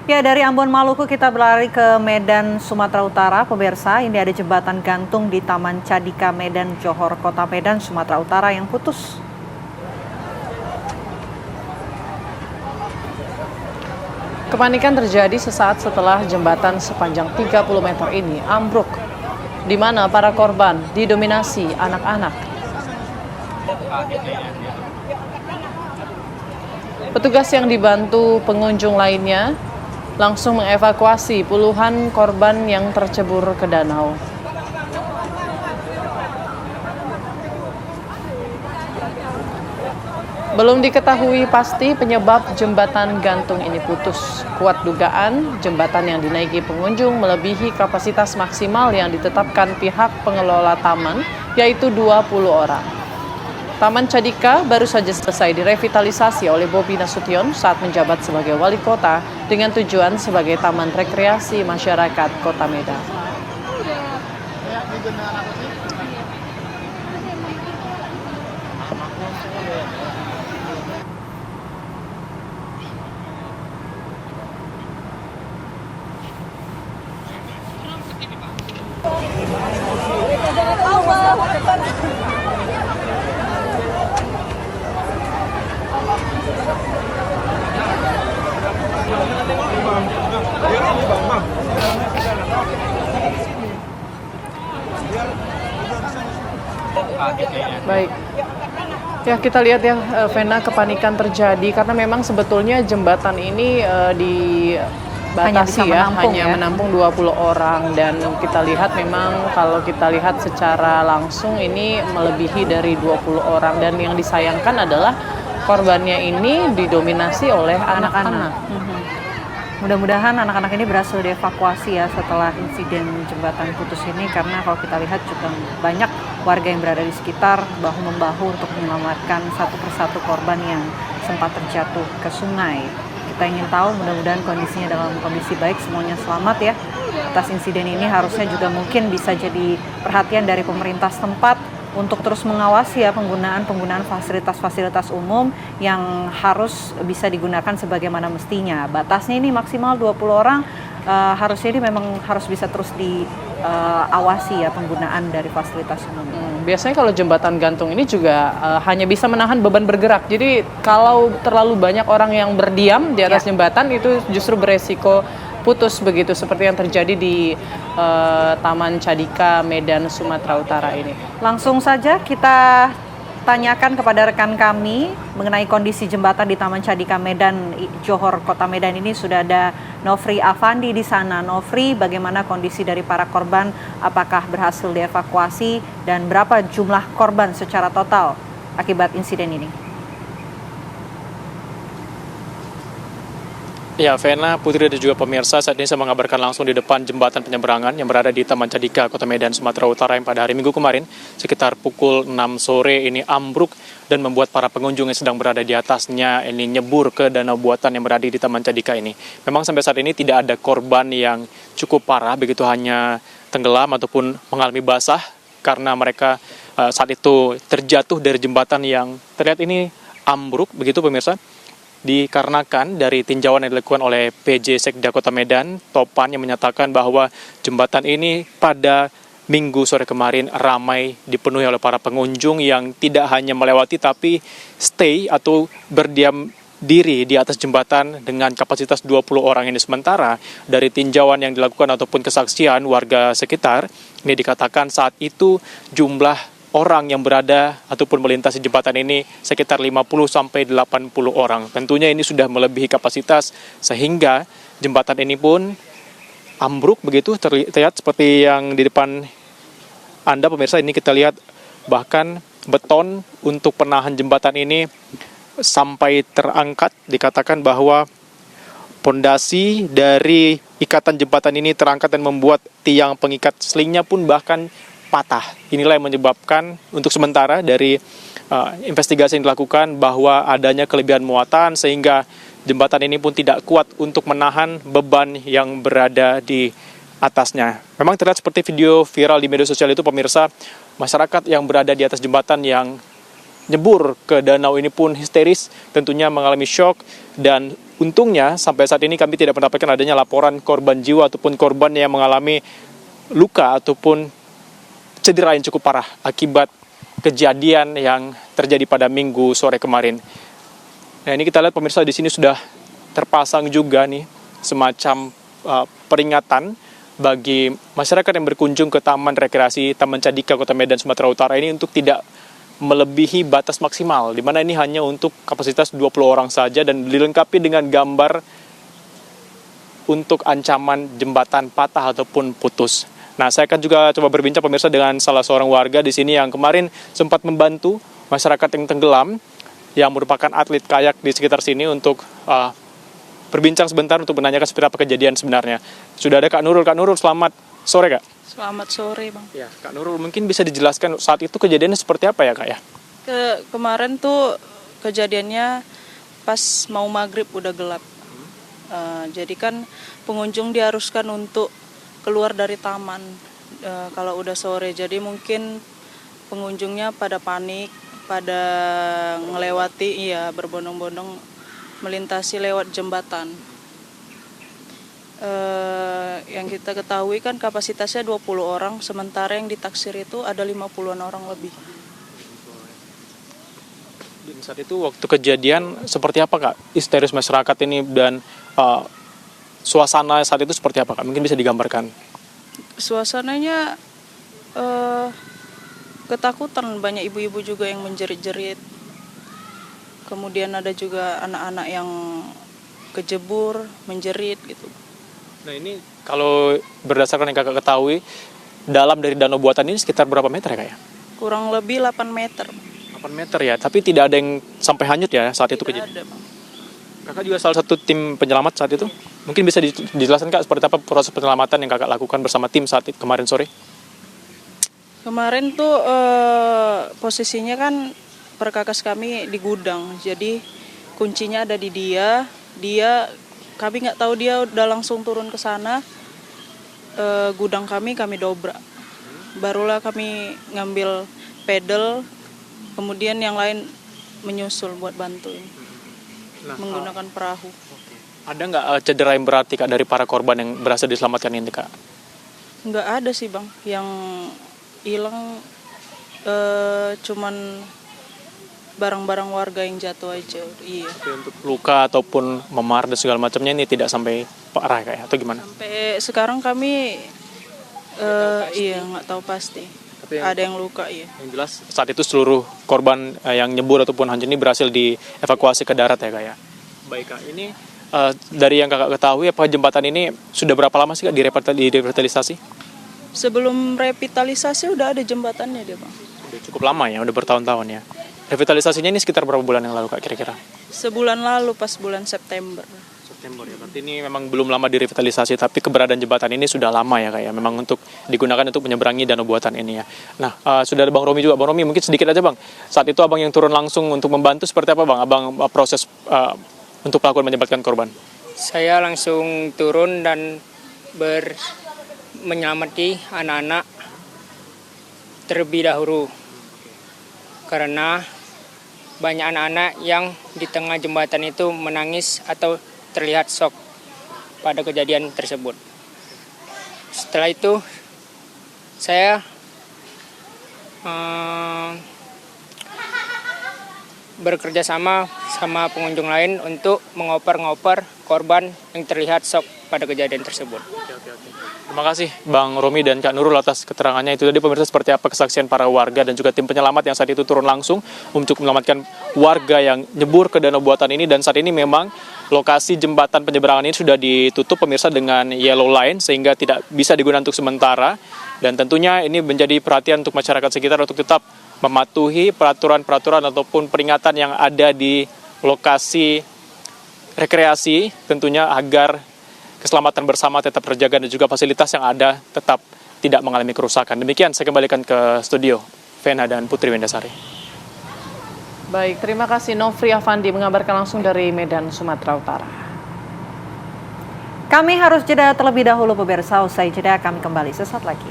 Ya, dari Ambon Maluku kita berlari ke Medan, Sumatera Utara. Pemirsa, ini ada jembatan gantung di Taman Cadika Medan, Johor, Kota Medan, Sumatera Utara yang putus. Kepanikan terjadi sesaat setelah jembatan sepanjang 30 meter ini ambruk, di mana para korban didominasi anak-anak. Petugas yang dibantu pengunjung lainnya langsung mengevakuasi puluhan korban yang tercebur ke danau. Belum diketahui pasti penyebab jembatan gantung ini putus. Kuat dugaan jembatan yang dinaiki pengunjung melebihi kapasitas maksimal yang ditetapkan pihak pengelola taman, yaitu 20 orang. Taman Cadika baru saja selesai direvitalisasi oleh Bobi Nasution saat menjabat sebagai wali kota dengan tujuan sebagai taman rekreasi masyarakat Kota Medan. Baik. Ya, kita lihat ya, Vena, kepanikan terjadi karena memang sebetulnya jembatan ini dibatasi hanya menampung 20 orang, dan kita lihat memang kalau kita lihat secara langsung ini melebihi dari 20 orang, dan yang disayangkan adalah korbannya ini didominasi oleh anak-anak. Mudah-mudahan anak-anak ini berhasil dievakuasi ya setelah insiden jembatan putus ini, karena kalau kita lihat juga banyak warga yang berada di sekitar bahu-membahu untuk menyelamatkan satu persatu korban yang sempat terjatuh ke sungai. Kita ingin tahu mudah-mudahan kondisinya dalam kondisi baik, semuanya selamat ya. Atas insiden ini harusnya juga mungkin bisa jadi perhatian dari pemerintah setempat untuk terus mengawasi ya penggunaan fasilitas-fasilitas umum yang harus bisa digunakan sebagaimana mestinya. Batasnya ini maksimal 20 orang, harusnya ini memang harus bisa terus diawasi ya penggunaan dari fasilitas umum. Biasanya kalau jembatan gantung ini juga hanya bisa menahan beban bergerak. Jadi kalau terlalu banyak orang yang berdiam di atas jembatan itu justru beresiko putus, begitu seperti yang terjadi di Taman Cadika Medan, Sumatera Utara ini. Langsung saja kita tanyakan kepada rekan kami mengenai kondisi jembatan di Taman Cadika Medan, Johor, Kota Medan ini. Sudah ada Nofri Afandi di sana. Nofri, bagaimana kondisi dari para korban? Apakah berhasil dievakuasi dan berapa jumlah korban secara total akibat insiden ini? Ya, Vena, Putri dan juga pemirsa, saat ini saya mengabarkan langsung di depan jembatan penyeberangan yang berada di Taman Cadika, Kota Medan, Sumatera Utara, yang pada hari Minggu kemarin sekitar pukul 6 sore ini ambruk dan membuat para pengunjung yang sedang berada di atasnya ini nyebur ke danau buatan yang berada di Taman Cadika ini. Memang sampai saat ini tidak ada korban yang cukup parah, begitu hanya tenggelam ataupun mengalami basah karena mereka saat itu terjatuh dari jembatan yang terlihat ini ambruk, begitu pemirsa. Dikarenakan dari tinjauan yang dilakukan oleh PJ Sekda Kota Medan, Topan, yang menyatakan bahwa jembatan ini pada Minggu sore kemarin ramai dipenuhi oleh para pengunjung yang tidak hanya melewati tapi stay atau berdiam diri di atas jembatan dengan kapasitas 20 orang ini. Sementara dari tinjauan yang dilakukan ataupun kesaksian warga sekitar, ini dikatakan saat itu jumlah orang yang berada ataupun melintasi jembatan ini sekitar 50-80 orang. Tentunya ini sudah melebihi kapasitas sehingga jembatan ini pun ambruk, begitu terlihat seperti yang di depan Anda pemirsa. Ini kita lihat bahkan beton untuk penahan jembatan ini sampai terangkat. Dikatakan bahwa pondasi dari ikatan jembatan ini terangkat dan membuat tiang pengikat selingnya pun bahkan patah. Inilah yang menyebabkan untuk sementara dari investigasi yang dilakukan bahwa adanya kelebihan muatan sehingga jembatan ini pun tidak kuat untuk menahan beban yang berada di atasnya. Memang terlihat seperti video viral di media sosial itu pemirsa, masyarakat yang berada di atas jembatan yang nyebur ke danau ini pun histeris, tentunya mengalami shock dan untungnya sampai saat ini kami tidak mendapatkan adanya laporan korban jiwa ataupun korban yang mengalami luka ataupun cedera yang cukup parah akibat kejadian yang terjadi pada Minggu sore kemarin. Nah, ini kita lihat pemirsa di sini sudah terpasang juga nih semacam peringatan bagi masyarakat yang berkunjung ke Taman Rekreasi Taman Cadika Kota Medan Sumatera Utara ini untuk tidak melebihi batas maksimal, di mana ini hanya untuk kapasitas 20 orang saja dan dilengkapi dengan gambar untuk ancaman jembatan patah ataupun putus. Nah, saya akan juga coba berbincang pemirsa dengan salah seorang warga di sini yang kemarin sempat membantu masyarakat yang tenggelam, yang merupakan atlet kayak di sekitar sini untuk berbincang sebentar untuk menanyakan seperti apa kejadian sebenarnya. Sudah ada Kak Nurul. Kak Nurul, selamat sore, Kak. Selamat sore, Bang. Ya, Kak Nurul, mungkin bisa dijelaskan saat itu kejadiannya seperti apa ya, Kak ya? Kemarin tuh kejadiannya pas mau maghrib udah gelap. Jadi kan pengunjung diharuskan untuk keluar dari taman kalau udah sore. Jadi mungkin pengunjungnya pada panik, pada ngelewati, berbondong-bondong melintasi lewat jembatan. Yang kita ketahui kan kapasitasnya 20 orang, sementara yang ditaksir itu ada 50-an orang lebih. Dan saat itu waktu kejadian seperti apa, Kak? Histeris masyarakat ini dan suasana saat itu seperti apa, Kak? Mungkin bisa digambarkan. Suasananya ketakutan, banyak ibu-ibu juga yang menjerit-jerit. Kemudian ada juga anak-anak yang kejebur, menjerit gitu. Nah, ini kalau berdasarkan yang Kakak ketahui, dalam dari danau buatan ini sekitar berapa meter ya, Kak ya? Kurang lebih 8 meter. 8 meter ya, tapi tidak ada yang sampai hanyut ya saat itu Tidak kejadian? ada, Bang. Kakak juga salah satu tim penyelamat saat itu? Mungkin bisa dijelaskan, Kak, seperti apa proses penyelamatan yang Kakak lakukan bersama tim saat itu, kemarin sore? Kemarin tuh posisinya kan perkakas kami di gudang, jadi kuncinya ada di dia. Kami nggak tahu dia udah langsung turun ke sana. Gudang kami dobrak. Barulah kami ngambil pedal, kemudian yang lain menyusul buat bantuin menggunakan perahu. Ada nggak cedera yang berarti, Kak, dari para korban yang berhasil diselamatkan ini, Kak? Nggak ada sih, Bang. Yang hilang cuman barang-barang warga yang jatuh aja. Iya. Tapi untuk luka ataupun memar dan segala macamnya ini tidak sampai parah, Kak ya? Atau gimana? Sampai sekarang kami nggak tahu pasti. Tapi ada yang luka, iya. Yang jelas saat itu seluruh korban yang nyebur ataupun hancur ini berhasil dievakuasi ke darat ya, Kak ya? Baik, Kak. Ini dari yang Kakak ketahui, apakah jembatan ini sudah berapa lama sih, Kak, direvitalisasi? Sebelum revitalisasi udah ada jembatannya dia, Bang. Udah cukup lama ya, udah bertahun-tahun ya. Revitalisasinya ini sekitar berapa bulan yang lalu, Kak, kira-kira? Sebulan lalu, pas bulan September. September ya, berarti ini memang belum lama direvitalisasi, tapi keberadaan jembatan ini sudah lama ya, Kak ya, memang untuk digunakan untuk menyeberangi danau buatan ini ya. Nah, sudah ada Bang Romi juga. Bang Romi, mungkin sedikit aja, Bang, saat itu Abang yang turun langsung untuk membantu seperti apa, Bang? Abang proses untuk melakukan menyelamatkan korban. Saya langsung turun dan menyelamati anak-anak terlebih dahulu. Karena banyak anak-anak yang di tengah jembatan itu menangis atau terlihat shock pada kejadian tersebut. Setelah itu saya bekerja sama pengunjung lain untuk mengoper korban yang terlihat shock pada kejadian tersebut. Terima kasih Bang Romi dan Kak Nurul atas keterangannya. Itu tadi pemirsa seperti apa kesaksian para warga dan juga tim penyelamat yang saat itu turun langsung untuk menyelamatkan warga yang nyebur ke danau buatan ini. Dan saat ini memang lokasi jembatan penyeberangan ini sudah ditutup pemirsa dengan yellow line sehingga tidak bisa digunakan untuk sementara. Dan tentunya ini menjadi perhatian untuk masyarakat sekitar untuk tetap mematuhi peraturan-peraturan ataupun peringatan yang ada di lokasi rekreasi tentunya agar keselamatan bersama tetap terjaga dan juga fasilitas yang ada tetap tidak mengalami kerusakan. Demikian saya kembalikan ke studio Vena dan Putri Wendasari. Baik, terima kasih Nofri Afandi mengabarkan langsung dari Medan, Sumatera Utara. Kami harus jeda terlebih dahulu pemirsa, usai jeda kami kembali sesaat lagi.